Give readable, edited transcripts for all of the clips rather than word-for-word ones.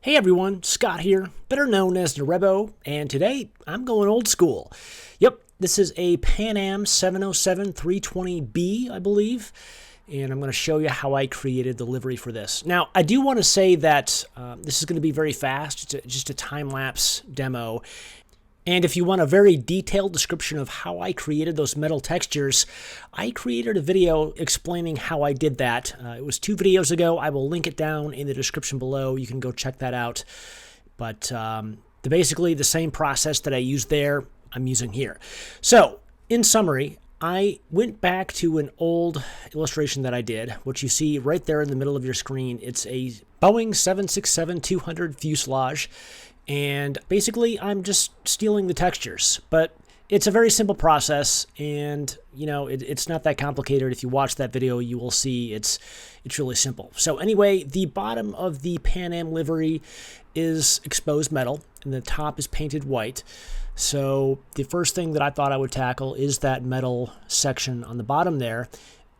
Hey everyone, Scott here, better known as Narebo, and today I'm going old school. Yep, this is a Pan Am 707-320B, I believe, and I'm going to show you how I created the livery for this. Now, I do want to say that this is going to be very fast. It's just a time-lapse demo. And if you want a very detailed description of how I created those metal textures, I created a video explaining how I did that. It was 2 videos ago. I will link it down in the description below. You can go check that out. But basically the same process that I used there, I'm using here. So, in summary, I went back to an old illustration that I did, which you see right there in the middle of your screen. It's a Boeing 767-200 fuselage. And basically, I'm just stealing the textures. But it's a very simple process, and it's not that complicated. If you watch that video, you will see it's really simple. So anyway, the bottom of the Pan Am livery is exposed metal, and the top is painted white. So the first thing that I thought I would tackle is that metal section on the bottom there.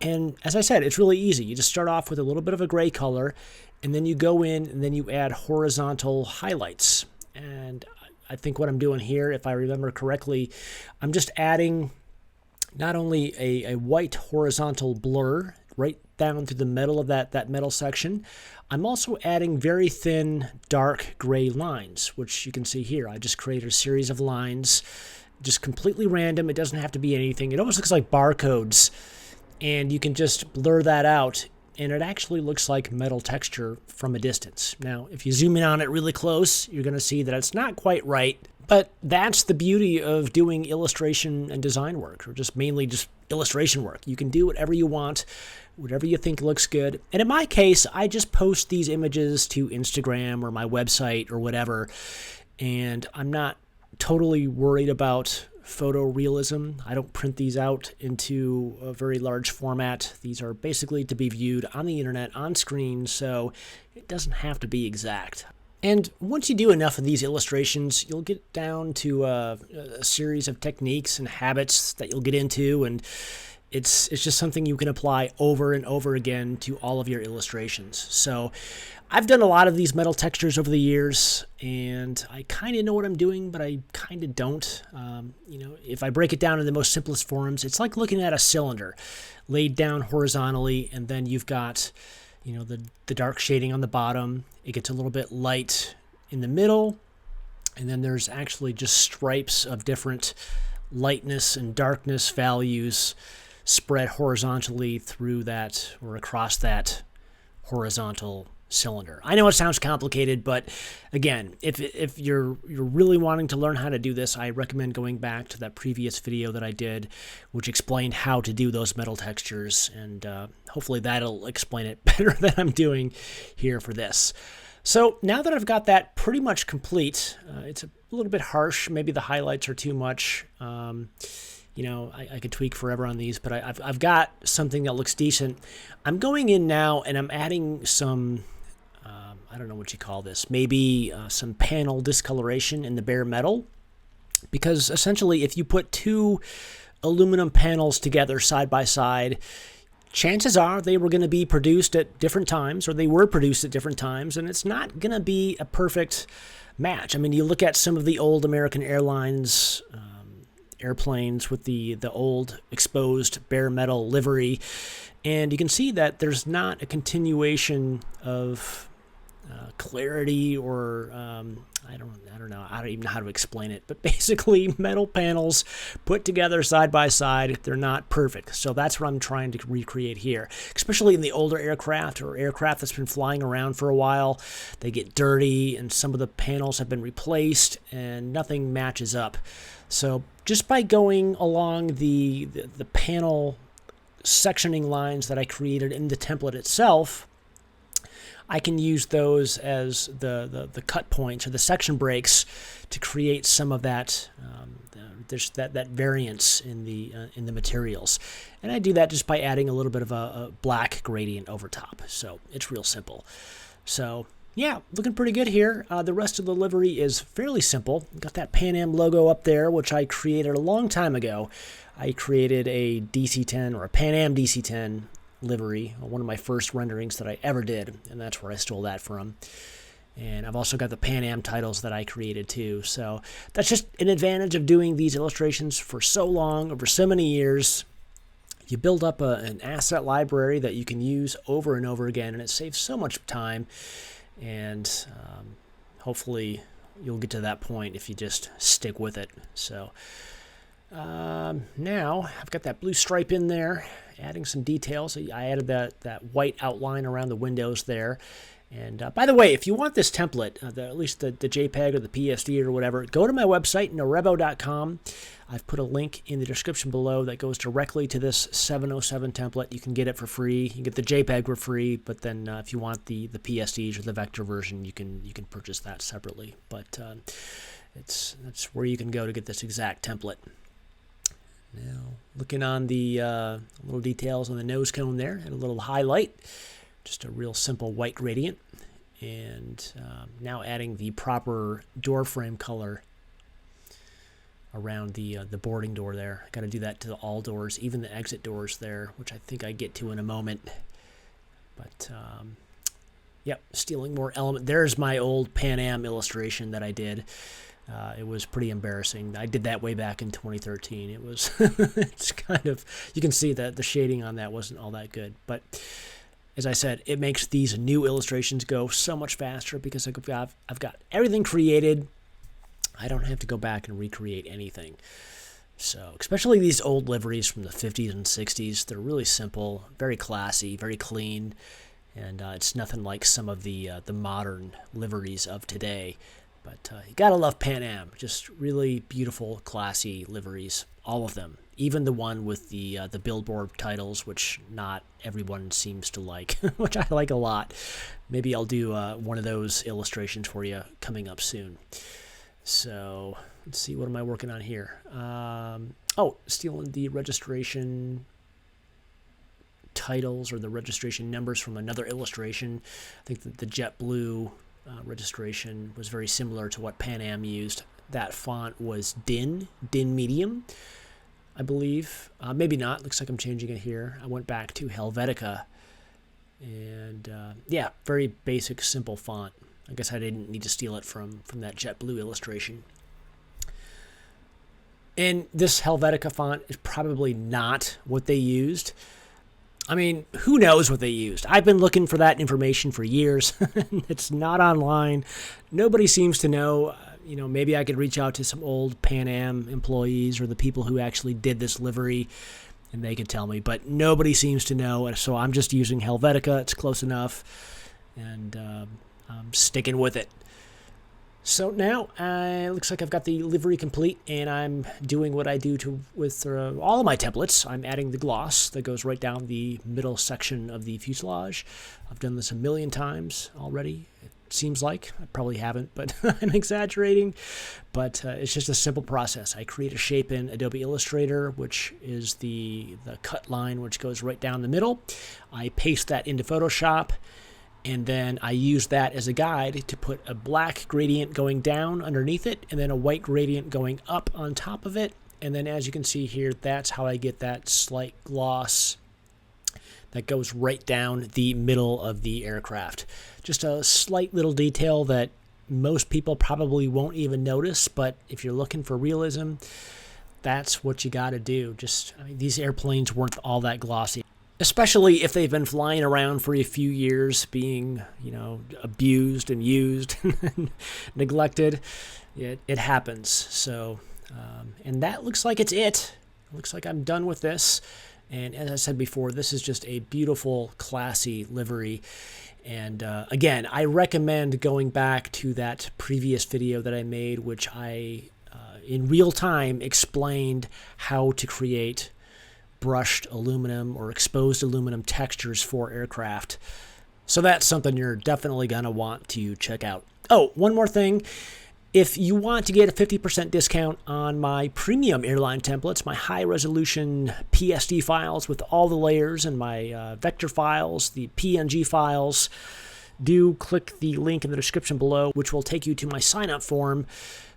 And as I said, it's really easy. You just start off with a little bit of a gray color, and then you go in and then you add horizontal highlights. And I think what I'm doing here, if I remember correctly, I'm just adding not only a white horizontal blur right down through the middle of that metal section, I'm also adding very thin dark gray lines, which you can see here. I just created a series of lines, just completely random. It doesn't have to be anything. It almost looks like barcodes, and you can just blur that out. And it actually looks like metal texture from a distance. Now, if you zoom in on it really close, you're going to see that it's not quite right. But that's the beauty of doing illustration and design work, or mainly just illustration work. You can do whatever you want, whatever you think looks good. And in my case, I just post these images to Instagram or my website or whatever. And I'm not totally worried about photorealism. I don't print these out into a very large format. These are basically to be viewed on the internet, on screen, so it doesn't have to be exact. And once you do enough of these illustrations, you'll get down to a series of techniques and habits that you'll get into, and it's just something you can apply over and over again to all of your illustrations. So I've done a lot of these metal textures over the years, and I kind of know what I'm doing, but I kind of don't. If I break it down in the most simplest forms, it's like looking at a cylinder laid down horizontally, and then you've got, the dark shading on the bottom. It gets a little bit light in the middle, and then there's actually just stripes of different lightness and darkness values spread horizontally through that or across that horizontal cylinder. I know it sounds complicated, but again, if you're really wanting to learn how to do this, I recommend going back to that previous video that I did, which explained how to do those metal textures, and hopefully that'll explain it better than I'm doing here for this. So now that I've got that pretty much complete, it's a little bit harsh. Maybe the highlights are too much. I could tweak forever on these, but I've got something that looks decent. I'm going in now and I'm adding some, I don't know what you call this, maybe some panel discoloration in the bare metal. Because essentially, if you put 2 aluminum panels together side by side, chances are they were going to be produced at different times, or they were produced at different times, and it's not going to be a perfect match. I mean, you look at some of the old American Airlines airplanes with the old exposed bare metal livery, and you can see that there's not a continuation of clarity, or I don't know, I don't even know how to explain it, but basically metal panels put together side by side, they're not perfect. So that's what I'm trying to recreate here, especially in the older aircraft or aircraft that's been flying around for a while. They get dirty and some of the panels have been replaced and nothing matches up. So just by going along the panel sectioning lines that I created in the template itself, I can use those as the cut points or the section breaks to create some of that that variance in the materials. And I do that just by adding a little bit of a black gradient over top. So it's real simple. So yeah, looking pretty good here. The rest of the livery is fairly simple. Got that Pan Am logo up there, which I created a long time ago. I created a DC-10 or a Pan Am DC-10 livery, one of my first renderings that I ever did, and that's where I stole that from. And I've also got the Pan Am titles that I created too. So that's just an advantage of doing these illustrations for so long, over so many years. You build up an asset library that you can use over and over again, and it saves so much time. And hopefully you'll get to that point if you just stick with it. So now I've got that blue stripe in there, adding some details. I added that white outline around the windows there. And by the way, if you want this template, at least the JPEG or the PSD or whatever, go to my website, norebo.com. I've put a link in the description below that goes directly to this 707 template. You can get it for free. You can get the JPEG for free, but then if you want the PSDs or the vector version, you can purchase that separately. But that's where you can go to get this exact template. Now, looking on the little details on the nose cone there, and a little highlight. Just a real simple white gradient, and now adding the proper door frame color around the boarding door there. I got to do that to all doors, even the exit doors there, which I think I get to in a moment. But yep, stealing more element. There's my old Pan Am illustration that I did. It was pretty embarrassing. I did that way back in 2013. It was it's kind of, you can see that the shading on that wasn't all that good, but as I said, it makes these new illustrations go so much faster because I've got everything created. I don't have to go back and recreate anything. So, especially these old liveries from the 50s and 60s, they're really simple, very classy, very clean, and it's nothing like some of the modern liveries of today. But you gotta love Pan Am. Just really beautiful, classy liveries, all of them. Even the one with the billboard titles, which not everyone seems to like, which I like a lot. Maybe I'll do one of those illustrations for you coming up soon. So let's see, what am I working on here? Oh, stealing the registration titles or the registration numbers from another illustration. I think that the JetBlue registration was very similar to what Pan Am used. That font was DIN Medium, I believe. Maybe not. Looks like I'm changing it here. I went back to Helvetica. And yeah, very basic, simple font. I guess I didn't need to steal it from that JetBlue illustration. And this Helvetica font is probably not what they used. I mean, who knows what they used? I've been looking for that information for years. It's not online. Nobody seems to know. You know, maybe I could reach out to some old Pan Am employees or the people who actually did this livery, and they could tell me. But nobody seems to know, so I'm just using Helvetica. It's close enough, and I'm sticking with it. So now, it looks like I've got the livery complete, and I'm doing what I do with all of my templates. I'm adding the gloss that goes right down the middle section of the fuselage. I've done this a million times already, it seems like. I probably haven't, but I'm exaggerating. But it's just a simple process. I create a shape in Adobe Illustrator, which is the cut line, which goes right down the middle. I paste that into Photoshop, and then I use that as a guide to put a black gradient going down underneath it, and then a white gradient going up on top of it. And then as you can see here, that's how I get that slight gloss that goes right down the middle of the aircraft. Just a slight little detail that most people probably won't even notice, but if you're looking for realism, that's what you got to do. I mean, these airplanes weren't all that glossy, especially if they've been flying around for a few years, being, you know, abused and used and neglected. It happens. So, and that looks like it's it. Looks like I'm done with this. And as I said before, this is just a beautiful, classy livery. And again, I recommend going back to that previous video that I made, which I, in real time, explained how to create brushed aluminum or exposed aluminum textures for aircraft. So that's something you're definitely going to want to check out. Oh, one more thing. If you want to get a 50% discount on my premium airline templates, my high-resolution PSD files with all the layers and my vector files, the PNG files, do click the link in the description below, which will take you to my sign-up form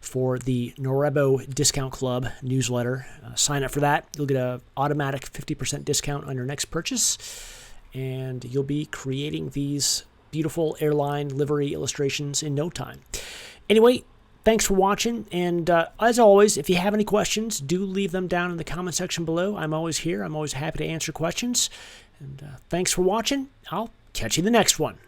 for the Norebo Discount Club newsletter. Sign up for that. You'll get an automatic 50% discount on your next purchase, and you'll be creating these beautiful airline livery illustrations in no time. Anyway, thanks for watching, and as always, if you have any questions, do leave them down in the comment section below. I'm always here. I'm always happy to answer questions. And thanks for watching. I'll catch you in the next one.